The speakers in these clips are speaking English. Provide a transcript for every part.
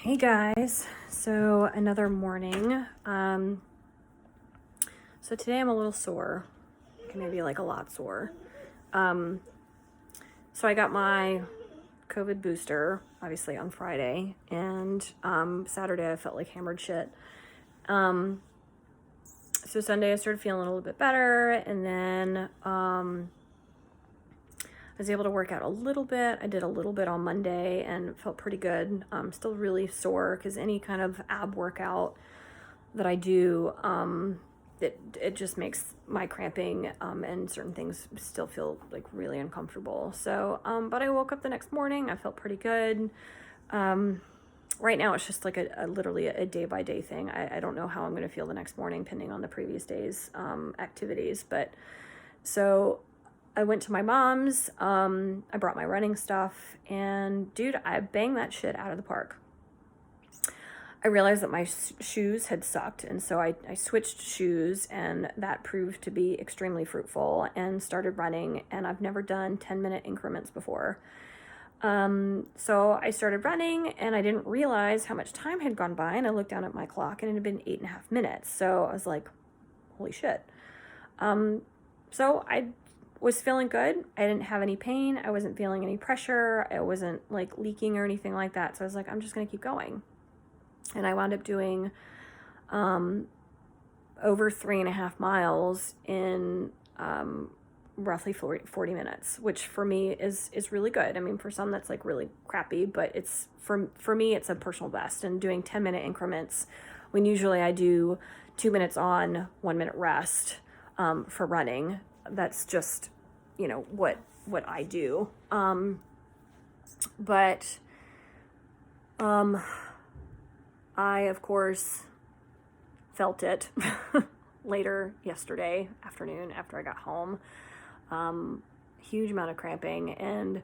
Hey guys, so another morning. So today I'm a little sore, maybe like a lot sore. So I got my COVID booster, obviously on Friday, and Saturday I felt like hammered shit. So Sunday I started feeling a little bit better, and then I was able to work out a little bit. I did a little bit on Monday and felt pretty good. Still really sore because any kind of ab workout that I do, it just makes my cramping and certain things still feel like really uncomfortable. So, but I woke up the next morning. I felt pretty good. Right now it's just like literally a day by day thing. I don't know how I'm going to feel the next morning, depending on the previous day's activities. But so I went to my mom's. I brought my running stuff, and dude, I banged that shit out of the park. I realized that my shoes had sucked, and so I switched shoes, and that proved to be extremely fruitful, and started running, and I've never done 10-minute increments before. So I started running, and I didn't realize how much time had gone by, and I looked down at my clock, and it had been 8.5 minutes, so I was like, holy shit. So I was feeling good. I didn't have any pain. I wasn't feeling any pressure. I wasn't like leaking or anything like that, so I was like, I'm just gonna keep going. And I wound up doing over 3.5 miles in roughly 40 minutes, which for me is really good. I mean, for some that's like really crappy, but it's for me, it's a personal best. And doing 10-minute increments when usually I do 2 minutes on, 1 minute rest for running. That's just, what I do. But I, of course, felt it later yesterday afternoon after I got home. Huge amount of cramping, and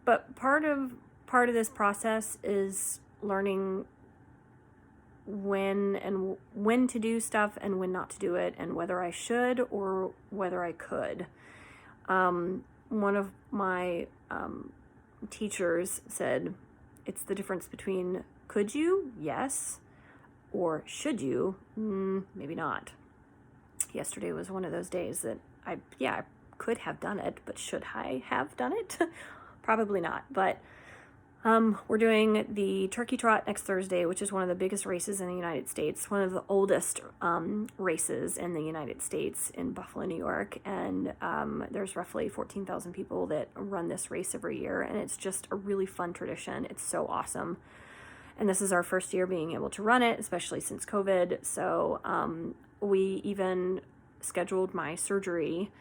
but part of this process is learning when to do stuff and when not to do it, and whether I should or whether I could. One of my teachers said, it's the difference between could you? Yes. Or should you? Maybe not. Yesterday was one of those days that I could have done it, but should I have done it? Probably not. But we're doing the Turkey Trot next Thursday, which is one of the biggest races in the United States, one of the oldest races in the United States in Buffalo, New York. And there's roughly 14,000 people that run this race every year, and it's just a really fun tradition. It's so awesome. And this is our first year being able to run it, especially since COVID. So we even scheduled my surgery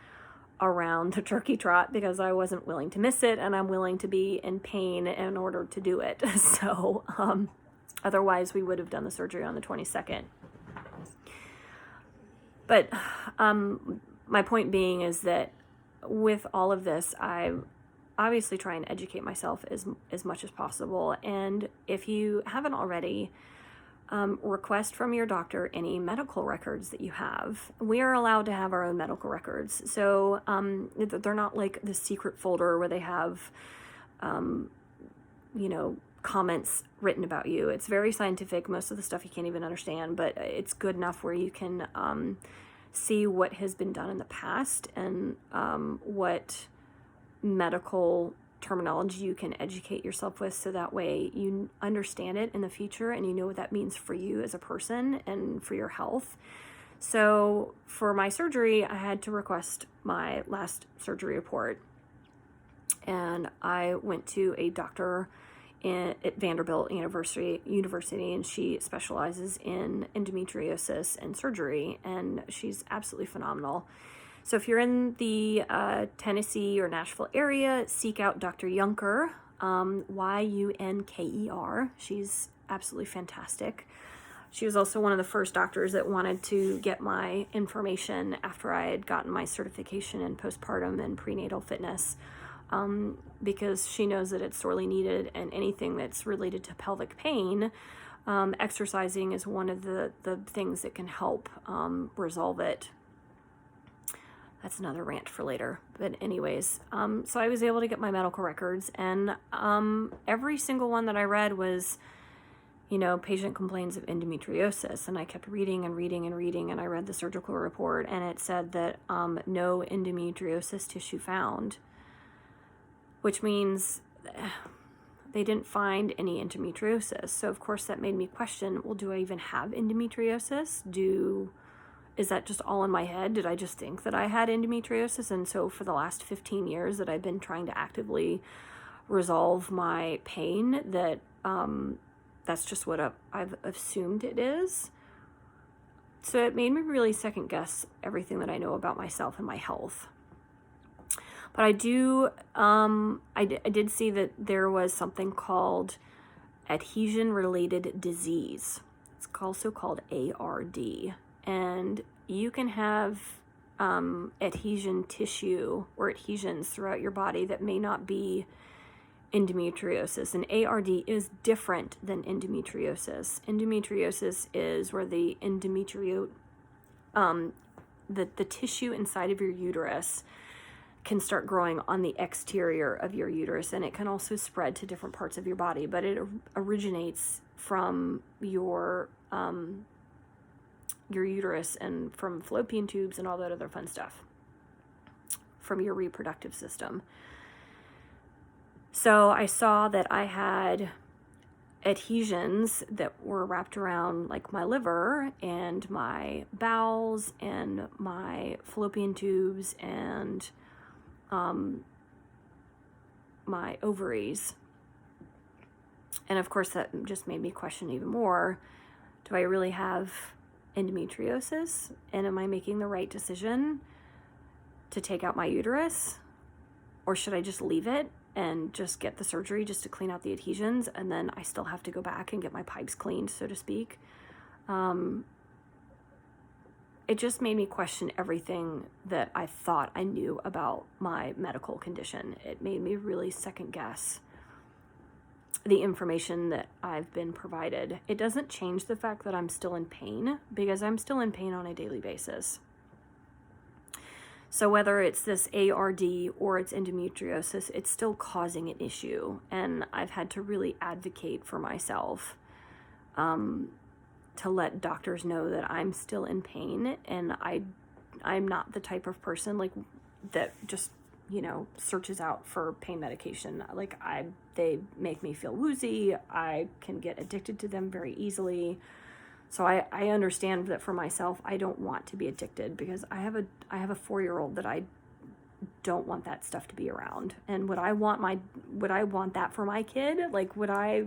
around the Turkey Trot because I wasn't willing to miss it, and I'm willing to be in pain in order to do it. So otherwise we would have done the surgery on the 22nd. But my point being is that with all of this, I obviously try and educate myself as much as possible. And if you haven't already, request from your doctor any medical records that you have. We are allowed to have our own medical records. So they're not like the secret folder where they have, comments written about you. It's very scientific. Most of the stuff you can't even understand, but it's good enough where you can see what has been done in the past and what medical terminology you can educate yourself with, so that way you understand it in the future and you know what that means for you as a person and for your health. So for my surgery, I had to request my last surgery report, and I went to a doctor at Vanderbilt University, and she specializes in endometriosis and surgery, and she's absolutely phenomenal. So if you're in the Tennessee or Nashville area, seek out Dr. Yunker, Yunker. She's absolutely fantastic. She was also one of the first doctors that wanted to get my information after I had gotten my certification in postpartum and prenatal fitness, because she knows that it's sorely needed, and anything that's related to pelvic pain, exercising is one of the things that can help resolve it. That's another rant for later. But anyways, so I was able to get my medical records, and every single one that I read was, patient complains of endometriosis. And I kept reading and reading and reading, and I read the surgical report, and it said that no endometriosis tissue found, which means they didn't find any endometriosis. So of course that made me question, well, do I even have endometriosis? Is that just all in my head? Did I just think that I had endometriosis? And so for the last 15 years that I've been trying to actively resolve my pain, that's just what I've assumed it is. So it made me really second guess everything that I know about myself and my health. But I did see that there was something called adhesion-related disease. It's also called ARD. And you can have adhesion tissue or adhesions throughout your body that may not be endometriosis. And ARD is different than endometriosis. Endometriosis is where the the tissue inside of your uterus can start growing on the exterior of your uterus, and it can also spread to different parts of your body, but it originates from your uterus and from fallopian tubes and all that other fun stuff from your reproductive system. So I saw that I had adhesions that were wrapped around like my liver and my bowels and my fallopian tubes and my ovaries. And of course that just made me question even more, do I really have endometriosis? And am I making the right decision to take out my uterus? Or should I just leave it and just get the surgery just to clean out the adhesions, and then I still have to go back and get my pipes cleaned, so to speak? It just made me question everything that I thought I knew about my medical condition. It made me really second guess the information that I've been provided. It doesn't change the fact that I'm still in pain, because I'm still in pain on a daily basis. So whether it's this ARD or it's endometriosis, it's still causing an issue. And I've had to really advocate for myself to let doctors know that I'm still in pain, and I'm not the type of person like that just, searches out for pain medication. Like they make me feel woozy. I can get addicted to them very easily. So I understand that for myself, I don't want to be addicted, because I have a 4-year-old that I don't want that stuff to be around. And would I want that for my kid? Like, would I,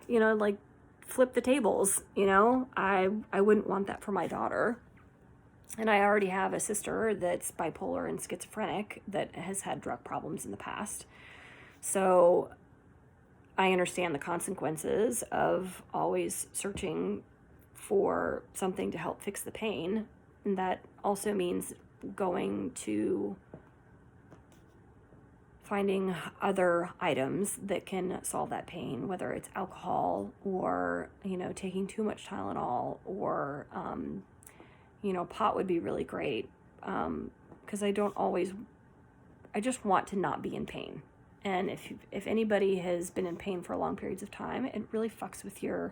like flip the tables? I wouldn't want that for my daughter. And I already have a sister that's bipolar and schizophrenic that has had drug problems in the past. So I understand the consequences of always searching for something to help fix the pain. And that also means going to finding other items that can solve that pain, whether it's alcohol or, taking too much Tylenol, or, pot would be really great. Because I just want to not be in pain. And if anybody has been in pain for long periods of time, it really fucks with your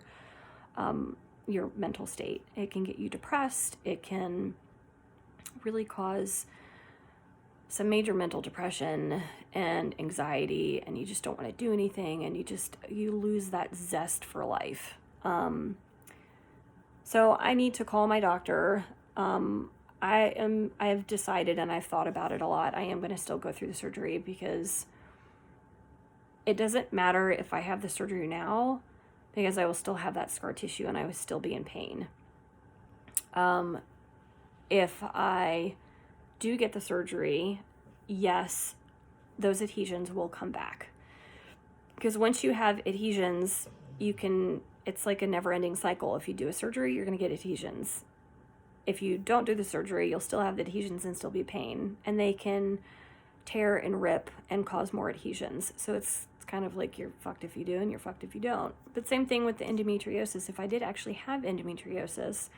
mental state. It can get you depressed. It can really cause some major mental depression and anxiety, and you just don't want to do anything, and you lose that zest for life. So I need to call my doctor. I've decided, and I've thought about it a lot, I am going to still go through the surgery, because it doesn't matter if I have the surgery now, because I will still have that scar tissue and I will still be in pain. If I do get the surgery, yes, those adhesions will come back. Because once you have adhesions, it's like a never-ending cycle. If you do a surgery, you're going to get adhesions. If you don't do the surgery, you'll still have the adhesions and still be pain. And they can tear and rip and cause more adhesions. So it's kind of like you're fucked if you do and you're fucked if you don't. But same thing with the endometriosis. If I did actually have endometriosis,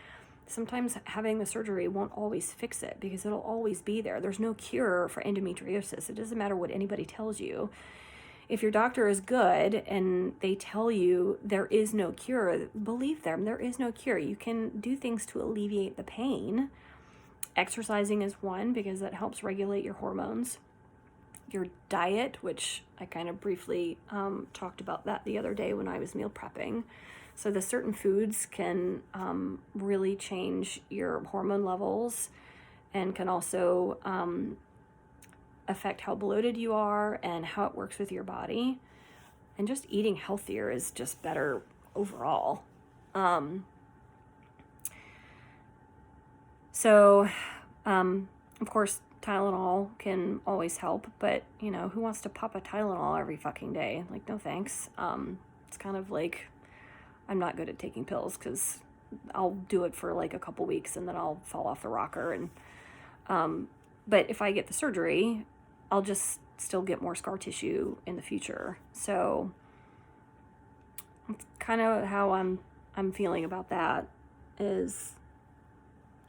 sometimes having the surgery won't always fix it because it'll always be there. There's no cure for endometriosis. It doesn't matter what anybody tells you. If your doctor is good and they tell you there is no cure, believe them. There is no cure. You can do things to alleviate the pain. Exercising is one because that helps regulate your hormones. Your diet, which I kind of briefly talked about that the other day when I was meal prepping. So the certain foods can really change your hormone levels and can also affect how bloated you are and how it works with your body. And just eating healthier is just better overall. Of course, Tylenol can always help, but you know, who wants to pop a Tylenol every fucking day? Like, no thanks. It's kind of like, I'm not good at taking pills because I'll do it for like a couple weeks and then I'll fall off the rocker. And, but if I get the surgery, I'll just still get more scar tissue in the future. So it's kind of how I'm feeling about that, is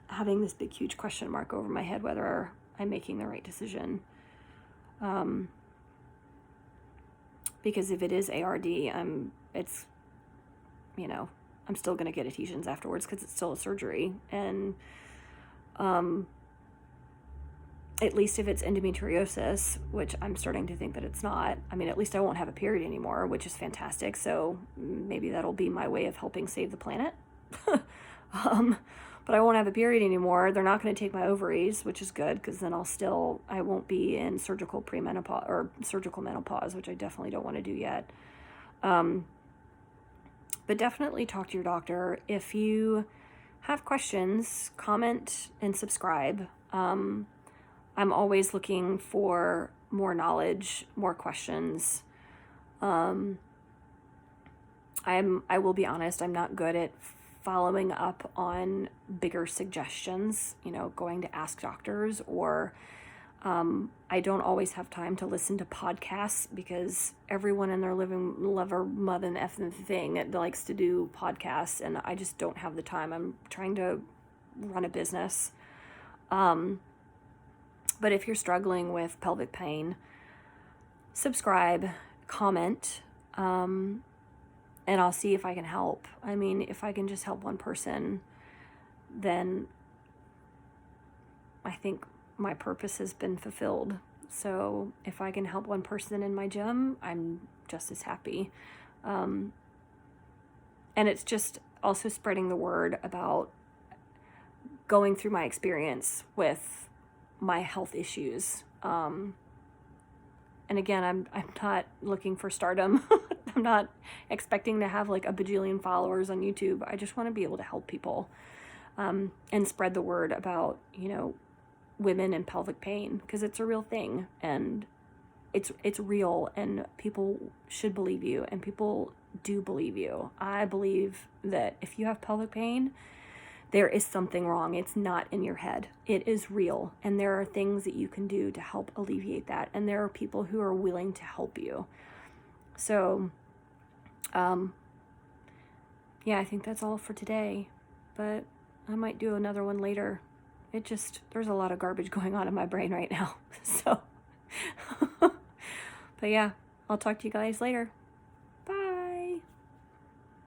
having this big, huge question mark over my head, whether I'm making the right decision. Because if it is ARD, it's, you know, I'm still going to get adhesions afterwards because it's still a surgery. And, at least if it's endometriosis, which I'm starting to think that it's not, I mean, at least I won't have a period anymore, which is fantastic. So maybe that'll be my way of helping save the planet. But I won't have a period anymore. They're not going to take my ovaries, which is good because then I won't be in surgical premenopause or surgical menopause, which I definitely don't want to do yet. But definitely talk to your doctor. If you have questions, comment and subscribe. I'm always looking for more knowledge, more questions. I will be honest, I'm not good at following up on bigger suggestions, you know, going to ask doctors, or I don't always have time to listen to podcasts because everyone and their lover, mother, and effing thing likes to do podcasts, and I just don't have the time. I'm trying to run a business. But if you're struggling with pelvic pain, subscribe, comment, and I'll see if I can help. I mean, if I can just help one person, then I think my purpose has been fulfilled. So if I can help one person in my gym, I'm just as happy. And it's just also spreading the word about going through my experience with my health issues. And again, I'm not looking for stardom. I'm not expecting to have like a bajillion followers on YouTube. I just want to be able to help people, and spread the word about, you know, women and pelvic pain, because it's a real thing and it's real, and people should believe you, and people do believe you. I believe that if you have pelvic pain, there is something wrong. It's not in your head. It is real. And there are things that you can do to help alleviate that. And there are people who are willing to help you. So, yeah, I think that's all for today. But I might do another one later. There's a lot of garbage going on in my brain right now. So, but yeah, I'll talk to you guys later.